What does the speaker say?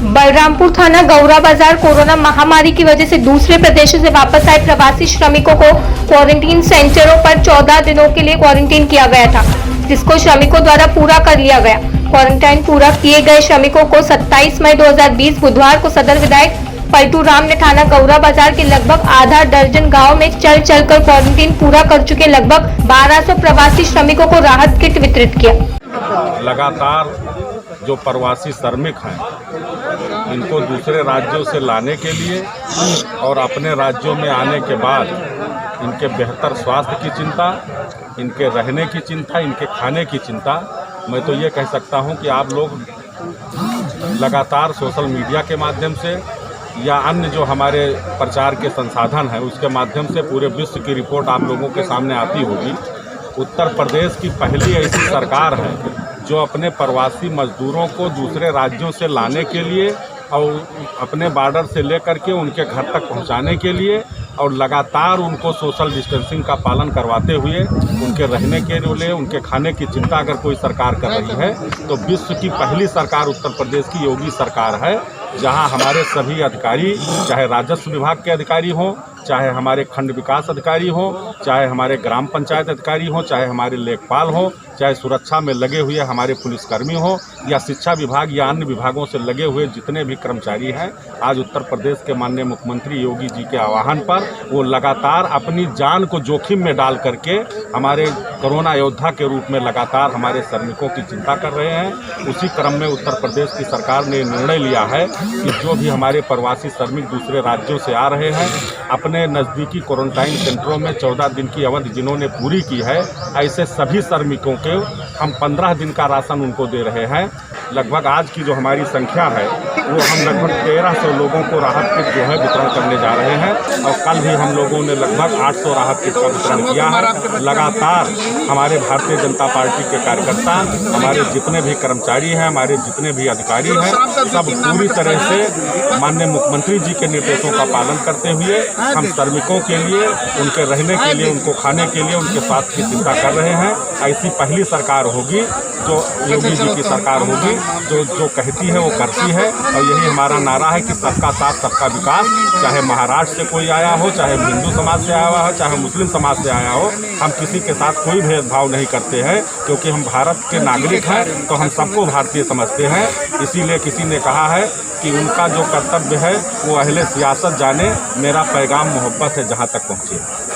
बलरामपुर थाना गौरा बाजार कोरोना महामारी की वजह से दूसरे प्रदेशों से वापस आए प्रवासी श्रमिकों को क्वारंटीन सेंटरों पर 14 दिनों के लिए क्वारंटीन किया गया था, जिसको श्रमिकों द्वारा पूरा कर लिया गया। क्वारंटाइन पूरा किए गए श्रमिकों को 27 मई 2020 बुधवार को सदर विधायक पलटू राम ने थाना गौरा बाजार के लगभग आधा दर्जन गाँव में चल कर क्वारंटीन पूरा कर चुके लगभग 1200 प्रवासी श्रमिकों को राहत किट वितरित किया। लगातार जो प्रवासी श्रमिक हैं, इनको दूसरे राज्यों से लाने के लिए और अपने राज्यों में आने के बाद इनके बेहतर स्वास्थ्य की चिंता, इनके रहने की चिंता, इनके खाने की चिंता, मैं तो ये कह सकता हूँ कि आप लोग लगातार सोशल मीडिया के माध्यम से या अन्य जो हमारे प्रचार के संसाधन हैं उसके माध्यम से पूरे विश्व की रिपोर्ट आप लोगों के सामने आती होगी। उत्तर प्रदेश की पहली ऐसी सरकार है जो अपने प्रवासी मजदूरों को दूसरे राज्यों से लाने के लिए और अपने बॉर्डर से लेकर के उनके घर तक पहुंचाने के लिए और लगातार उनको सोशल डिस्टेंसिंग का पालन करवाते हुए उनके रहने के लिए, उनके खाने की चिंता अगर कोई सरकार कर रही है तो विश्व की पहली सरकार उत्तर प्रदेश की योगी सरकार है, जहां हमारे सभी अधिकारी, चाहे राजस्व विभाग के अधिकारी हों, चाहे हमारे खंड विकास अधिकारी हों, चाहे हमारे ग्राम पंचायत अधिकारी हों, चाहे हमारे लेखपाल हों, चाहे सुरक्षा में लगे हुए हमारे पुलिसकर्मी हों या शिक्षा विभाग या अन्य विभागों से लगे हुए जितने भी कर्मचारी हैं, आज उत्तर प्रदेश के माननीय मुख्यमंत्री योगी जी के आह्वान पर वो लगातार अपनी जान को जोखिम में डाल करके हमारे कोरोना योद्धा के रूप में लगातार हमारे श्रमिकों की चिंता कर रहे हैं। उसी क्रम में उत्तर प्रदेश की सरकार ने निर्णय लिया है कि जो भी हमारे प्रवासी श्रमिक दूसरे राज्यों से आ रहे हैं, अपने नज़दीकी क्वारंटाइन सेंटरों में 14 दिन की अवधि जिन्होंने पूरी की है, ऐसे सभी श्रमिकों के हम 15 दिन का राशन उनको दे रहे हैं। लगभग आज की जो हमारी संख्या है वो हम लगभग 1300 लोगों को राहत किट जो है वितरण करने जा रहे हैं और कल भी हम लोगों ने लगभग 800 राहत किट का वितरण किया है। लगातार हमारे भारतीय जनता पार्टी के कार्यकर्ता, हमारे जितने भी कर्मचारी हैं, हमारे जितने भी अधिकारी हैं, सब पूरी तरह से माननीय मुख्यमंत्री जी के निर्देशों का पालन करते हुए हम श्रमिकों के लिए, उनके रहने के लिए, उनको खाने के लिए, उनके स्वास्थ्य की चिंता कर रहे हैं। ऐसी पहली सरकार होगी जो योगी जी की सरकार होगी, जो कहती है वो करती है और यही हमारा नारा है कि सबका साथ सबका विकास। चाहे महाराष्ट्र से कोई आया हो, चाहे हिंदू समाज से आया हुआ हो, चाहे मुस्लिम समाज से आया हो, हम किसी के साथ कोई भेदभाव नहीं करते हैं क्योंकि हम भारत के नागरिक हैं तो हम सबको भारतीय समझते हैं। इसीलिए किसी ने कहा है कि उनका जो कर्तव्य है वो अहले सियासत जाने, मेरा पैगाम मोहब्बत है जहाँ तक पहुँचे।